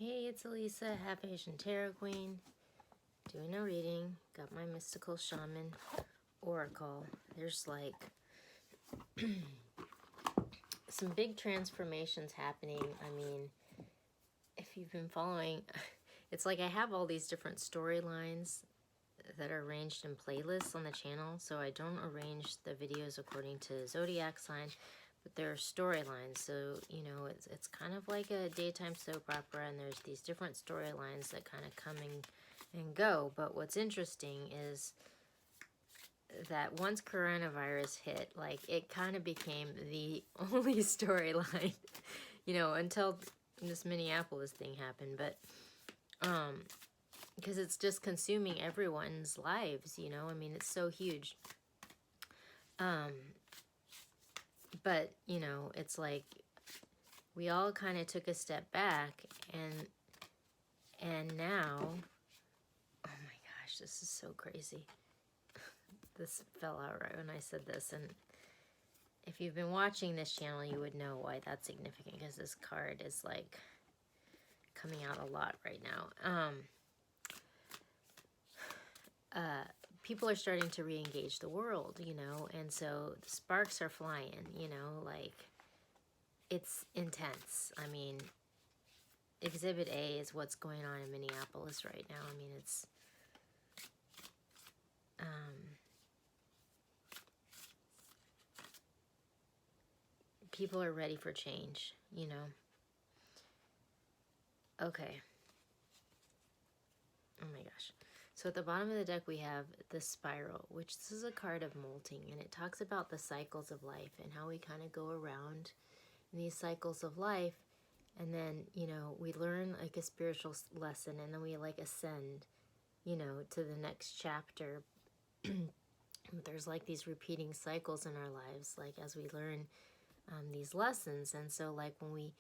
Hey, it's Elisa, half Asian Tarot Queen, doing a reading. Got my mystical shaman oracle. There's like some big transformations happening. I mean, if you've been following, it's like I have all these different storylines that are arranged in playlists on the channel. So I don't arrange the videos according to zodiac sign, but there are storylines. So, you know, it's kind of like a daytime soap opera, and there's these different storylines that kind of come and go. But what's interesting is that once coronavirus hit, like, it kind of became the only storyline, you know, until this Minneapolis thing happened. But because it's just consuming everyone's lives, you know. I mean, it's so huge. But, you know, it's like we all kind of took a step back, and now, oh my gosh, this is so crazy. This fell out right when I said this, and if you've been watching this channel, you would know why that's significant, because this card is like coming out a lot right now. People are starting to re-engage the world, you know, and so the sparks are flying, you know, like, it's intense. I mean, Exhibit A is what's going on in Minneapolis right now. I mean, it's people are ready for change, you know. Okay. Oh my gosh. So at the bottom of the deck we have the Spiral, which this is a card of molting, and it talks about the cycles of life and how we kind of go around these cycles of life, and then, you know, we learn like a spiritual lesson, and then we like ascend, you know, to the next chapter. There's like these repeating cycles in our lives, like as we learn these lessons. And so like when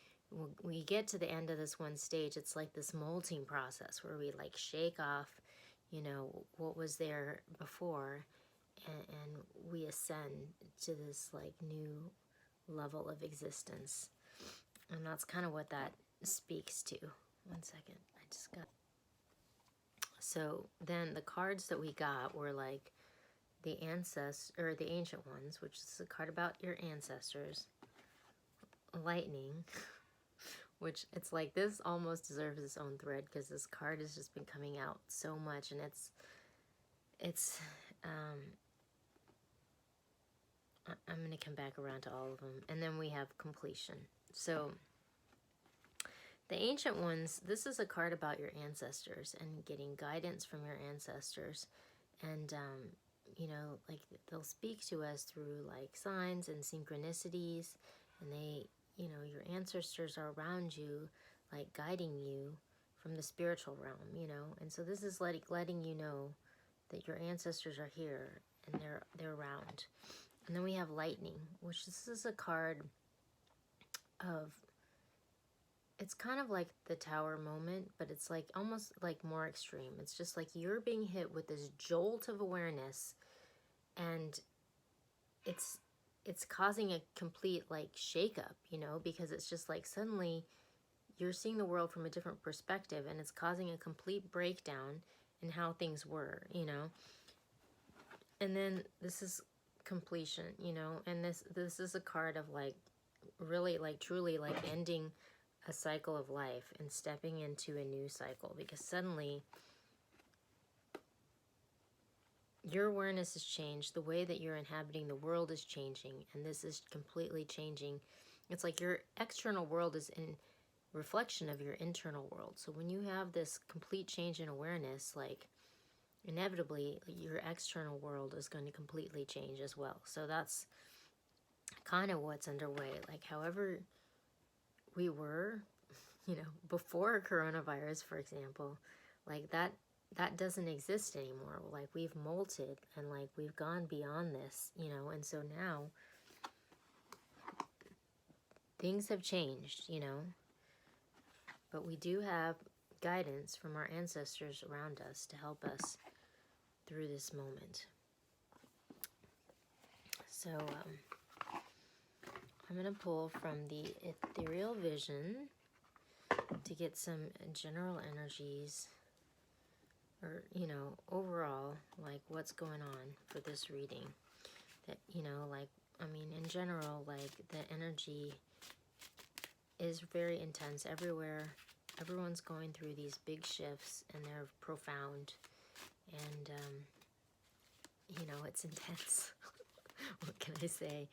we get to the end of this one stage, it's like this molting process where we like shake off, you know, what was there before, and we ascend to this like new level of existence. And that's kind of what that speaks to. One second, I just got... So then the cards that we got were like the ancient ones, which is a card about your ancestors. Lightning, which it's like this almost deserves its own thread, because this card has just been coming out so much, and I'm going to come back around to all of them. And then we have completion. So the ancient ones, this is a card about your ancestors and getting guidance from your ancestors. And you know, like, they'll speak to us through like signs and synchronicities, and they, you know, your ancestors are around you, like guiding you from the spiritual realm, you know. And so this is letting you know that your ancestors are here and they're around. And then we have lightning, which this is a card of, it's kind of like the tower moment, but it's like almost like more extreme. It's just like you're being hit with this jolt of awareness, and it's causing a complete like shakeup, you know, because it's just like suddenly you're seeing the world from a different perspective, and it's causing a complete breakdown in how things were, you know. And then this is completion, you know, and this is a card of like really like truly like ending a cycle of life and stepping into a new cycle, because suddenly your awareness has changed. The way that you're inhabiting the world is changing, and this is completely changing. It's like your external world is in reflection of your internal world. So when you have this complete change in awareness, like, inevitably your external world is going to completely change as well. So that's kind of what's underway. Like, however we were, you know, before coronavirus, for example, like that doesn't exist anymore. Like, we've molted, and like we've gone beyond this, you know. And so now things have changed, you know, but we do have guidance from our ancestors around us to help us through this moment. So I'm going to pull from the Ethereal Vision to get some general energies, or, you know, overall, like, what's going on for this reading. That, you know, like, I mean, in general, like, the energy is very intense everywhere. Everyone's going through these big shifts, and they're profound. And, you know, it's intense. What can I say?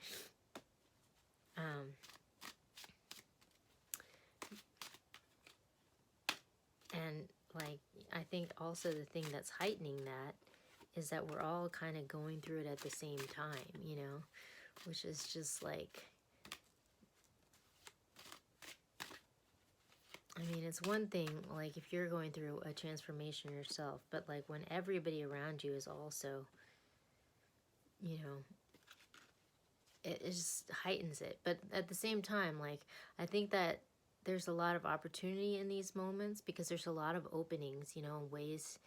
And, like, I think also the thing that's heightening that is that we're all kind of going through it at the same time, you know, which is just like, I mean, it's one thing, like, if you're going through a transformation yourself, but, like, when everybody around you is also, you know, it just heightens it. But at the same time, like, I think that there's a lot of opportunity in these moments because there's a lot of openings, you know, ways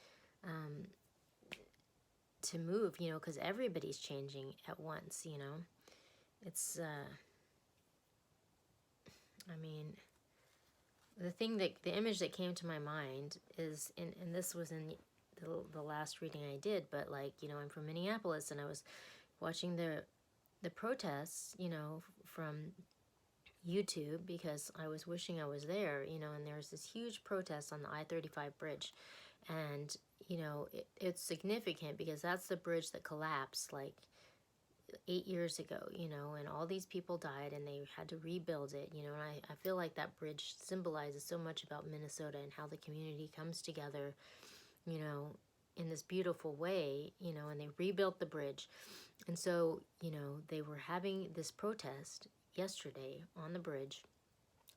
to move, you know, because everybody's changing at once, you know. It's, I mean, the image that came to my mind is, and this was in the last reading I did, but, like, you know, I'm from Minneapolis, and I was watching the protests, you know, from YouTube, because I was wishing I was there, you know, and there was this huge protest on the I-35 bridge, and, you know, it's significant because that's the bridge that collapsed, like, 8 years ago, you know, and all these people died, and they had to rebuild it, you know, and I feel like that bridge symbolizes so much about Minnesota and how the community comes together, you know, in this beautiful way, you know, and they rebuilt the bridge. And so, you know, they were having this protest yesterday on the bridge,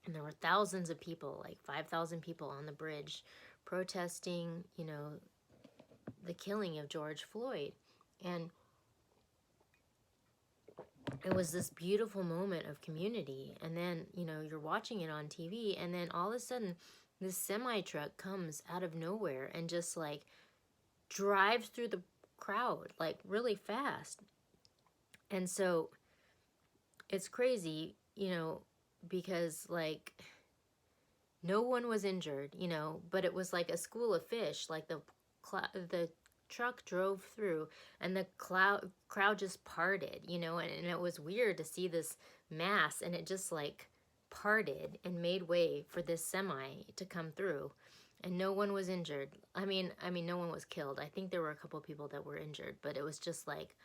and there were thousands of people, like 5,000 people on the bridge protesting, you know, the killing of George Floyd. And it was this beautiful moment of community. And then, you know, you're watching it on TV, and then all of a sudden this semi-truck comes out of nowhere and just, like, drives through the crowd, like, really fast. And so it's crazy, you know, because, like, no one was injured, you know, but it was like a school of fish. Like, the truck drove through, and the crowd just parted, you know, and it was weird to see this mass, and it just, like, parted and made way for this semi to come through, and no one was injured. I mean, no one was killed. I think there were a couple people that were injured, but it was just, like,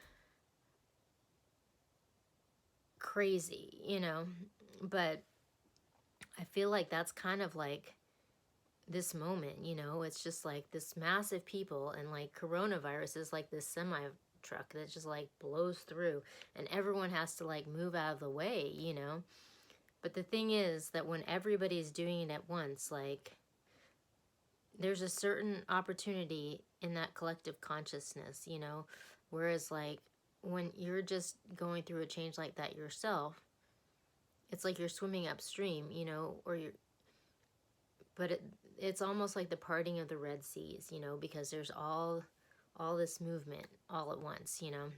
crazy, you know. But I feel like that's kind of like this moment, you know. It's just like this massive people, and, like, coronavirus is like this semi truck that just, like, blows through, and everyone has to, like, move out of the way, you know. But the thing is that when everybody's doing it at once, like, there's a certain opportunity in that collective consciousness, you know. Whereas, like, when you're just going through a change like that yourself, it's like you're swimming upstream, you know, but it's almost like the parting of the Red Seas, you know, because there's all this movement all at once, you know.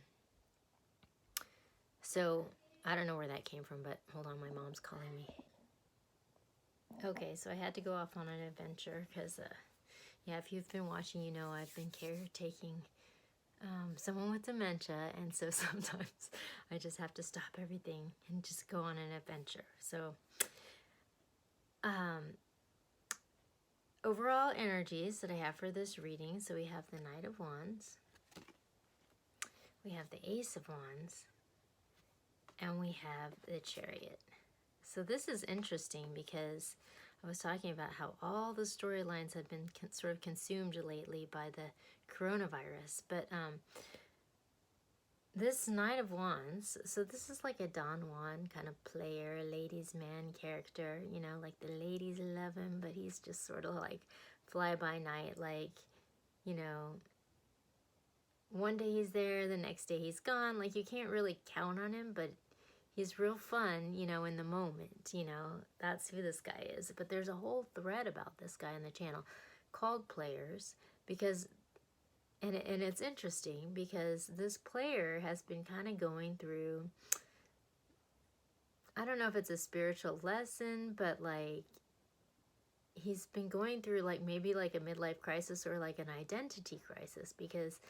So I don't know where that came from, but hold on, my mom's calling me. Okay, so I had to go off on an adventure because, yeah, if you've been watching, you know I've been caretaking someone with dementia, and so sometimes I just have to stop everything and just go on an adventure. So, overall energies that I have for this reading, so we have the Knight of Wands, we have the Ace of Wands, and we have the Chariot. So this is interesting because I was talking about how all the storylines have been sort of consumed lately by the coronavirus. But this Knight of Wands, so this is like a Don Juan kind of player, ladies' man character, you know, like the ladies love him, but he's just sort of like fly-by-night, like, you know, one day he's there, the next day he's gone. Like, you can't really count on him, but he's real fun, you know, in the moment, you know. That's who this guy is. But there's a whole thread about this guy on the channel called Players, because, and it's interesting because this player has been kind of going through, I don't know if it's a spiritual lesson, but, like, he's been going through like maybe like a midlife crisis or like an identity crisis, because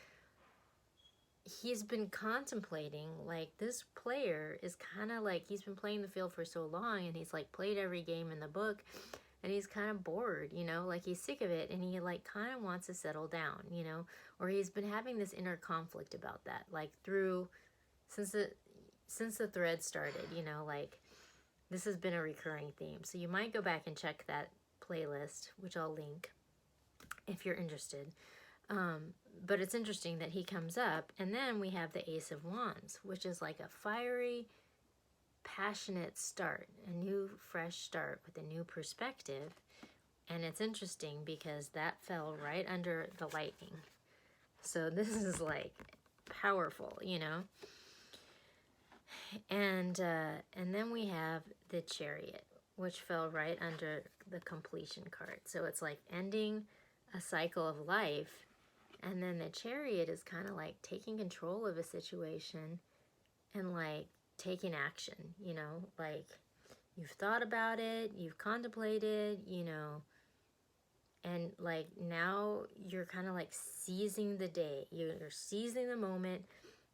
he's been contemplating, like, this player is kind of like, he's been playing the field for so long, and he's like played every game in the book, and he's kind of bored, you know, like he's sick of it, and he like kind of wants to settle down, you know, or he's been having this inner conflict about that, like through, since the thread started, you know, like this has been a recurring theme. So you might go back and check that playlist, which I'll link if you're interested. But it's interesting that he comes up, and then we have the Ace of Wands, which is like a fiery, passionate start, a new, fresh start with a new perspective. And it's interesting because that fell right under the lightning. So this is like powerful, you know. And then we have the Chariot, which fell right under the completion card. So it's like ending a cycle of life. And then the Chariot is kind of like taking control of a situation and like taking action, you know, like you've thought about it, you've contemplated, you know, and like now you're kind of like seizing the day, you're seizing the moment,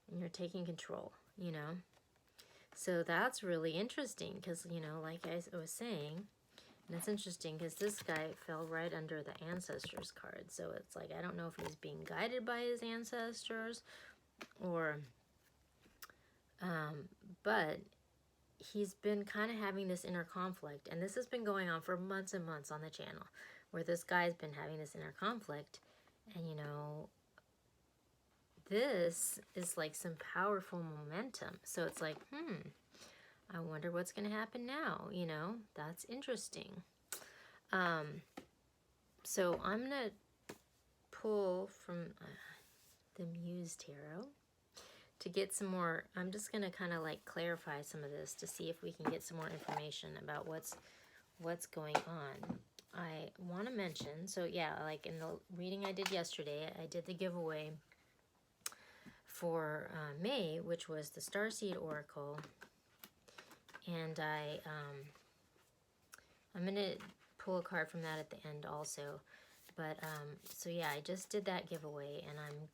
and you're taking control, you know. So that's really interesting because, you know, like I was saying, and it's interesting because this guy fell right under the ancestors card. So it's like, I don't know if he's being guided by his ancestors or, but he's been kind of having this inner conflict. And this has been going on for months and months on the channel, where this guy's been having this inner conflict. And, you know, this is like some powerful momentum. So it's like, I wonder what's going to happen now, you know? That's interesting. So I'm going to pull from the Muse Tarot to get some more. I'm just going to kind of like clarify some of this to see if we can get some more information about what's going on. I want to mention, so yeah, like in the reading I did yesterday, I did the giveaway for May, which was the Starseed Oracle. And I'm going to pull a card from that at the end also. But, so yeah, I just did that giveaway, and I'm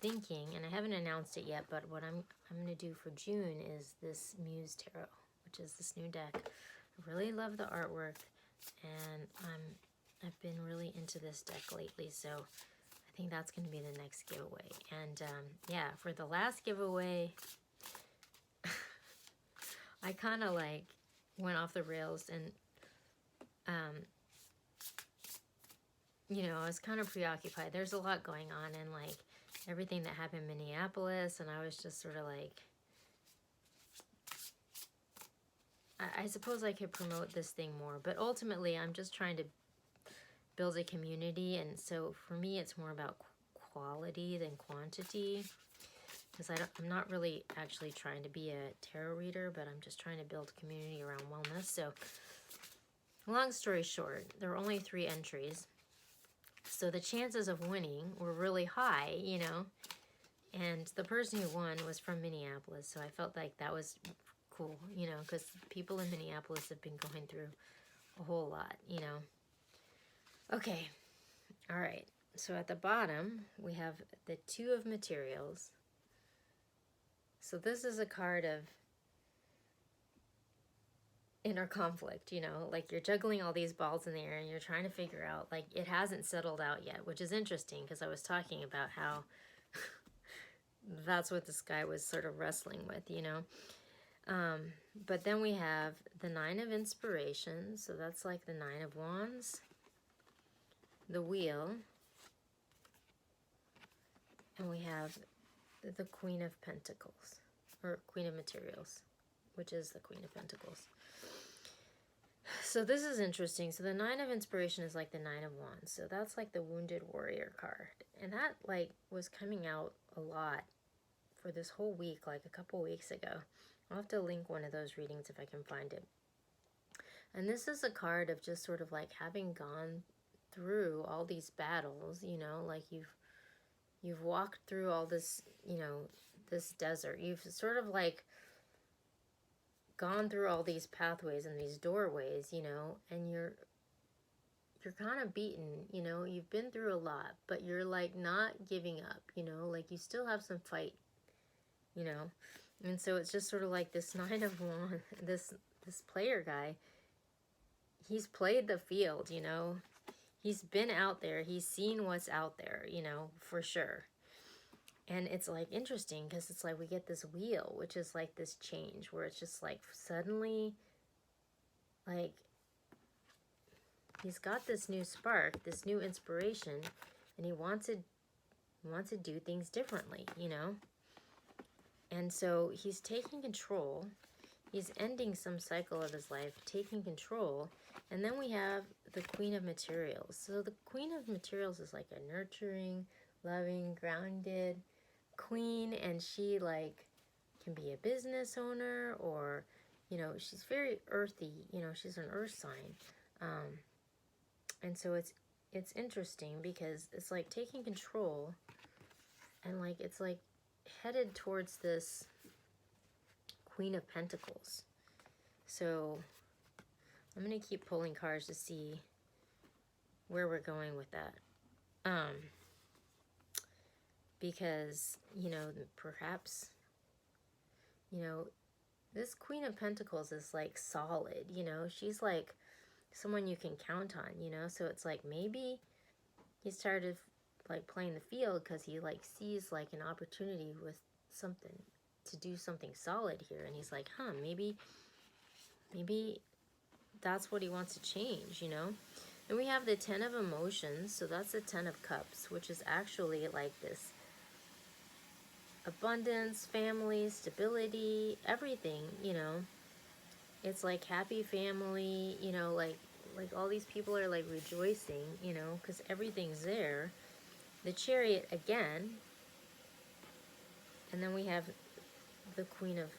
thinking, and I haven't announced it yet, but what I'm going to do for June is this Muse Tarot, which is this new deck. I really love the artwork, and I've been really into this deck lately, so I think that's going to be the next giveaway. And, yeah, for the last giveaway, I kind of like went off the rails, and you know, I was kind of preoccupied. There's a lot going on, and like everything that happened in Minneapolis, and I was just sort of like, I suppose I could promote this thing more, but ultimately I'm just trying to build a community, and so for me it's more about quality than quantity. Because I'm not really actually trying to be a tarot reader, but I'm just trying to build a community around wellness. So, long story short, there were only 3 entries. So the chances of winning were really high, you know. And the person who won was from Minneapolis, so I felt like that was cool, you know, because people in Minneapolis have been going through a whole lot, you know. Okay, all right. So at the bottom, we have the 2 of materials. So this is a card of inner conflict, you know, like you're juggling all these balls in the air and you're trying to figure out, like, it hasn't settled out yet, which is interesting because I was talking about how that's what this guy was sort of wrestling with, you know. But then we have the 9 of Inspiration, so that's like the 9 of Wands, the Wheel, and we have the Queen of Pentacles, or Queen of Materials, which is the Queen of Pentacles. So this is interesting. So the 9 of Inspiration is like the 9 of Wands. So that's like the Wounded Warrior card. And that like was coming out a lot for this whole week, like a couple weeks ago. I'll have to link one of those readings if I can find it. And this is a card of just sort of like having gone through all these battles, you know, like you've walked through all this, you know, this desert. You've sort of like gone through all these pathways and these doorways, you know, and you're you're kind of beaten, you know, you've been through a lot, but you're like not giving up, you know, like you still have some fight, you know. And so it's just sort of like this Nine of Wands, this player guy, he's played the field, you know. He's been out there, he's seen what's out there, you know, for sure. And it's like interesting because it's like we get this wheel, which is like this change where it's just like suddenly like he's got this new spark, this new inspiration, and he wants to do things differently, you know. And so he's taking control. He's ending some cycle of his life, taking control. And then we have the Queen of Materials. So the Queen of Materials is like a nurturing, loving, grounded queen, and she like can be a business owner, or you know, she's very earthy, you know, she's an earth sign. And so it's interesting because it's like taking control, and like it's like headed towards this Queen of Pentacles. So I'm going to keep pulling cards to see where we're going with that. Because, you know, perhaps, you know, this Queen of Pentacles is like solid, you know, she's like someone you can count on, you know, so it's like maybe he started like playing the field because he like sees like an opportunity with something to do something solid here, and he's like, huh, maybe that's what he wants to change, you know. And we have the Ten of Emotions, so that's the Ten of Cups, which is actually like this abundance, family, stability, everything, you know. It's like happy family, you know, like all these people are like rejoicing, you know, because everything's there. The Chariot again, and then we have the Queen of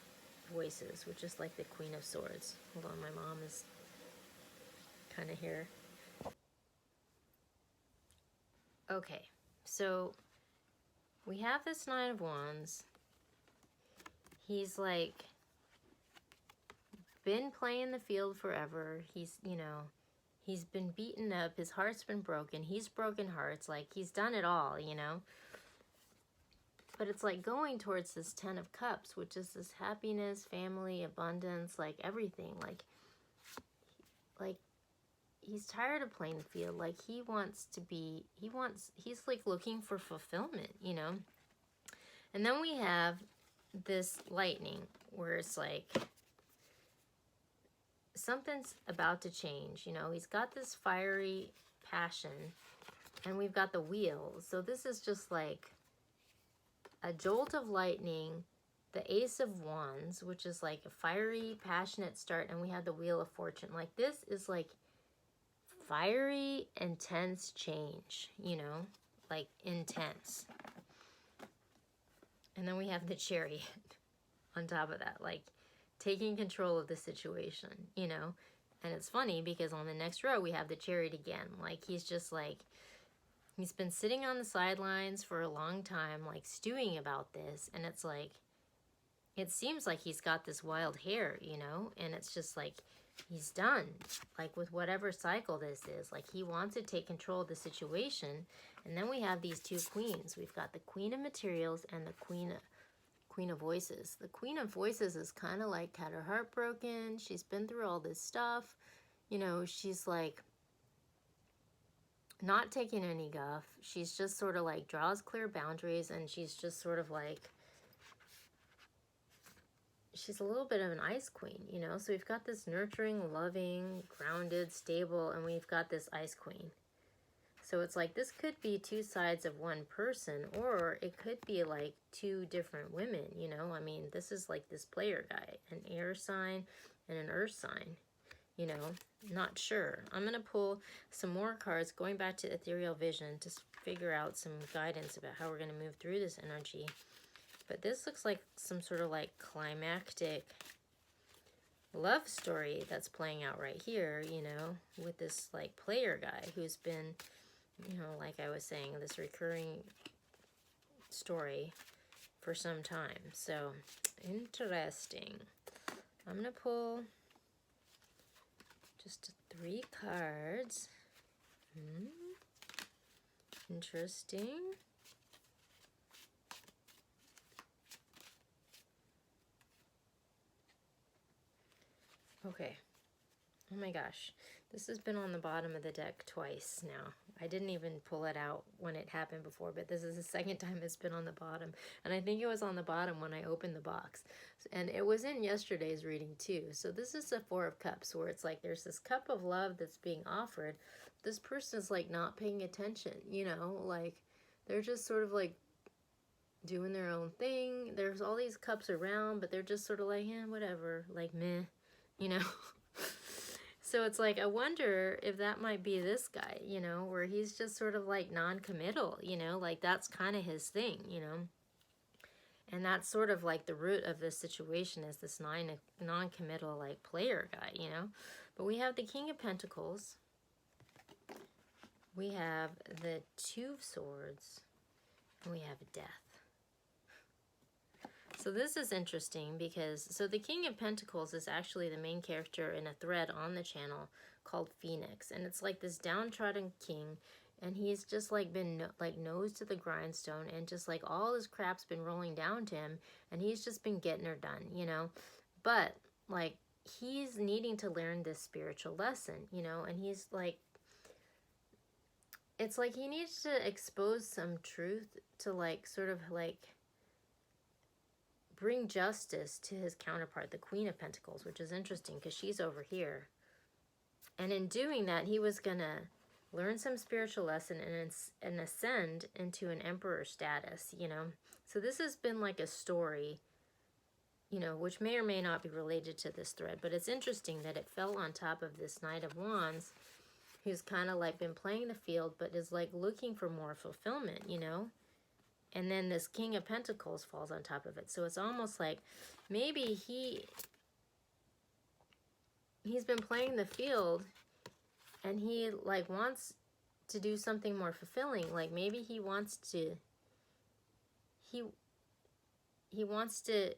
Voices, which is like the Queen of Swords. Hold on, my mom is kind of here. Okay, so we have this Nine of Wands. He's like been playing the field forever. He's, you know, he's been beaten up. His heart's been broken. He's broken hearts. Like, he's done it all, you know. But it's like going towards this Ten of Cups, which is this happiness, family, abundance, like everything. Like he's tired of playing the field. Like, he wants to be, he's like looking for fulfillment, you know. And then we have this Lightning, where it's like something's about to change, you know. He's got this fiery passion, and we've got the Wheel. So this is just like a jolt of lightning, the Ace of Wands, which is like a fiery, passionate start, and we have the Wheel of Fortune. Like, this is like fiery, intense change, you know, like intense. And then we have the Chariot on top of that, like taking control of the situation, you know. And it's funny because on the next row we have the Chariot again. Like, he's just like, he's been sitting on the sidelines for a long time, like stewing about this, and it's like, it seems like he's got this wild hair, you know, and it's just like, he's done, like, with whatever cycle this is. Like, he wants to take control of the situation. And then we have these two queens. We've got the Queen of Materials and the Queen of Voices. The Queen of Voices is kind of like had her heart broken. She's been through all this stuff. You know, she's like not taking any guff. She's just sort of like draws clear boundaries, and she's just sort of like, she's a little bit of an ice queen, you know. So we've got this nurturing, loving, grounded, stable, and we've got this ice queen. So it's like, this could be two sides of one person, or it could be like two different women, you know. I mean, this is like this player guy, an air sign and an earth sign, you know. Not sure. I'm going to pull some more cards, going back to ethereal vision, to figure out some guidance about how we're going to move through this energy. But this looks like some sort of like climactic love story that's playing out right here, you know, with this like player guy who's been, you know, like I was saying, this recurring story for some time. So, interesting. I'm going to pull just 3 cards. Interesting. Okay. Oh my gosh. This has been on the bottom of the deck twice now. I didn't even pull it out when it happened before, but this is the second time it's been on the bottom. And I think it was on the bottom when I opened the box. And it was in yesterday's reading too. So this is the Four of Cups, where it's like there's this cup of love that's being offered. This person is like not paying attention, you know, like they're just sort of like doing their own thing. There's all these cups around, but they're just sort of like, yeah, whatever, like meh, you know. So it's like, I wonder if that might be this guy, you know, where he's just sort of like non-committal, you know, like that's kind of his thing, you know. And that's sort of like the root of this situation, is this non-committal like player guy, you know. But we have the King of Pentacles. We have the Two of Swords. And we have Death. So this is interesting because, so the King of Pentacles is actually the main character in a thread on the channel called Phoenix. And it's like this downtrodden king, and he's just like been like nose to the grindstone, and just like all his crap's been rolling down to him, and he's just been getting her done, you know. But like he's needing to learn this spiritual lesson, you know, and he's like, it's like he needs to expose some truth to like sort of like bring justice to his counterpart, the Queen of Pentacles, which is interesting because she's over here. And in doing that, he was going to learn some spiritual lesson and ascend into an emperor status, you know. So this has been like a story, you know, which may or may not be related to this thread. But it's interesting that it fell on top of this Knight of Wands, who's kind of like been playing the field, but is like looking for more fulfillment, you know. And then this King of Pentacles falls on top of it. So it's almost like maybe he's been playing the field, and he like wants to do something more fulfilling. Like maybe he wants to, he wants to,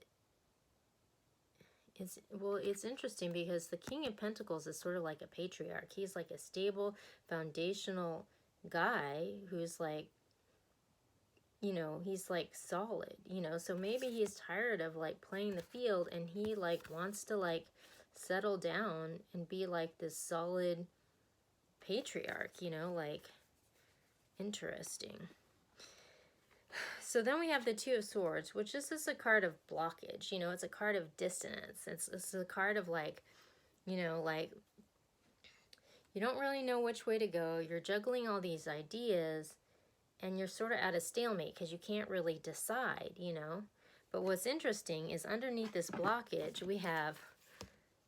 it's interesting because the King of Pentacles is sort of like a patriarch. He's like a stable, foundational guy who's like, you know, he's like solid, you know. So maybe he's tired of like playing the field, and he like wants to like settle down and be like this solid patriarch, you know, like interesting. So then we have the Two of Swords, which is just a card of blockage, you know, it's a card of dissonance. It's a card of like, you know, like you don't really know which way to go. You're juggling all these ideas, and you're sort of at a stalemate because you can't really decide, you know. But what's interesting is underneath this blockage, we have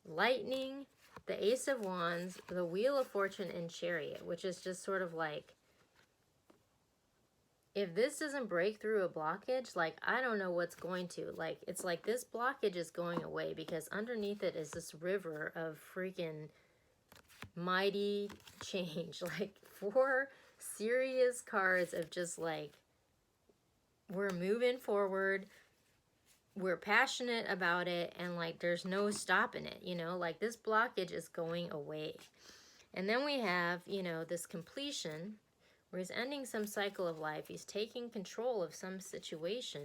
Lightning, the Ace of Wands, the Wheel of Fortune, and Chariot, which is just sort of like, if this doesn't break through a blockage, like, I don't know what's going to. Like, it's like this blockage is going away because underneath it is this river of freaking mighty change. Like, 4 serious cards of just like, we're moving forward, we're passionate about it, and like there's no stopping it, you know, like this blockage is going away. And then we have, you know, this completion where he's ending some cycle of life. He's taking control of some situation,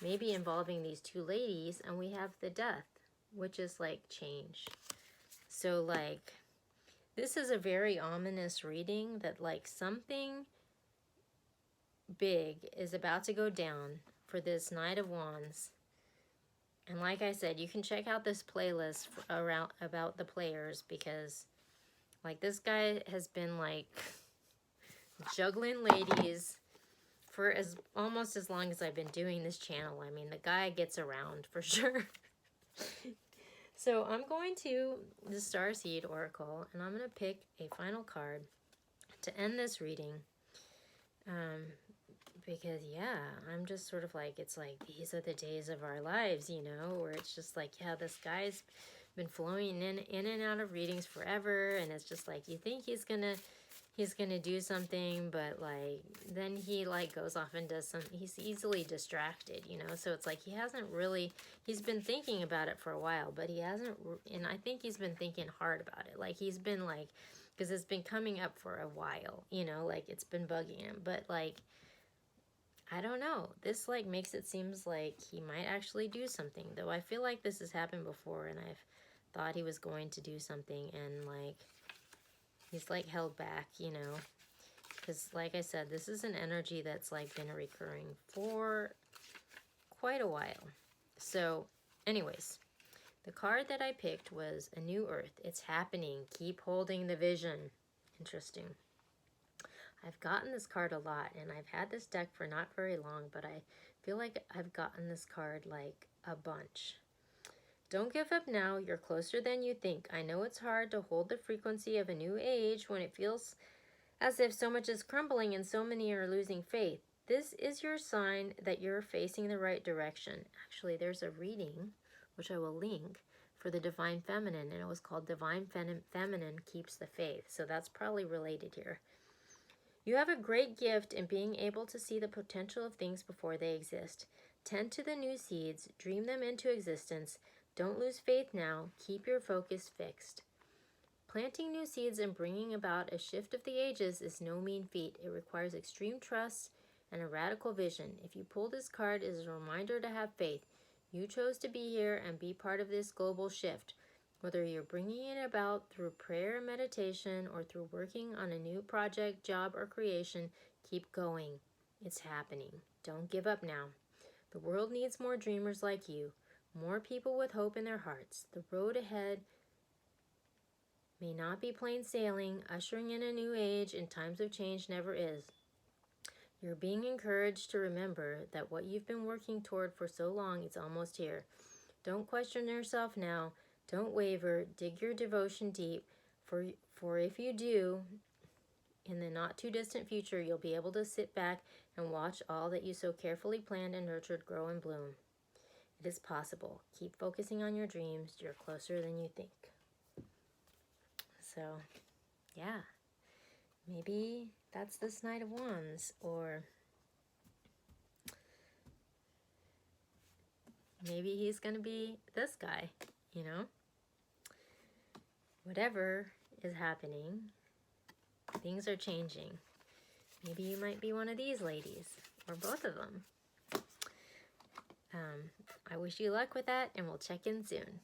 maybe involving these 2 ladies, and we have the Death, which is like change. So like, this is a very ominous reading that like something big is about to go down for this Knight of Wands. And like I said, you can check out this playlist around about the players, because like this guy has been like juggling ladies for almost as long as I've been doing this channel. I mean, the guy gets around for sure. So I'm going to the Starseed Oracle, and I'm going to pick a final card to end this reading. Because, yeah, I'm just sort of like, it's like, these are the days of our lives, you know, where it's just like, yeah, this guy's been flowing in and out of readings forever, and it's just like, you think he's gonna do something, but like then he like goes off and does some, he's easily distracted, you know. So it's like he's been thinking about it for a while, but he hasn't, and I think he's been thinking hard about it. Like he's been like because it's been coming up for a while, you know, like it's been bugging him. But like, I don't know. This like makes it seems like he might actually do something, though I feel like this has happened before and I've thought he was going to do something and like he's like held back, you know, because like I said, this is an energy that's like been recurring for quite a while. So anyways, the card that I picked was A New Earth. It's happening. Keep holding the vision. Interesting. I've gotten this card a lot, and I've had this deck for not very long, but I feel like I've gotten this card like a bunch. Don't give up now. You're closer than you think. I know it's hard to hold the frequency of a new age when it feels as if so much is crumbling and so many are losing faith. This is your sign that you're facing the right direction. Actually, there's a reading, which I will link, for the Divine Feminine, and it was called Divine Feminine Keeps the Faith. So that's probably related here. You have a great gift in being able to see the potential of things before they exist. Tend to the new seeds, dream them into existence. Don't lose faith now. Keep your focus fixed. Planting new seeds and bringing about a shift of the ages is no mean feat. It requires extreme trust and a radical vision. If you pull this card, it is a reminder to have faith. You chose to be here and be part of this global shift. Whether you're bringing it about through prayer and meditation or through working on a new project, job, or creation, keep going. It's happening. Don't give up now. The world needs more dreamers like you, more people with hope in their hearts. The road ahead may not be plain sailing. Ushering in a new age in times of change never is. You're being encouraged to remember that what you've been working toward for so long is almost here. Don't question yourself now. Don't waver. Dig your devotion deep, for if you do, in the not too distant future, you'll be able to sit back and watch all that you so carefully planned and nurtured grow and bloom. It is possible. Keep focusing on your dreams. You're closer than you think. So, yeah, maybe that's this Knight of Wands, or maybe he's going to be this guy, you know? Whatever is happening, things are changing. Maybe you might be one of these ladies, or both of them. I wish you luck with that, and we'll check in soon.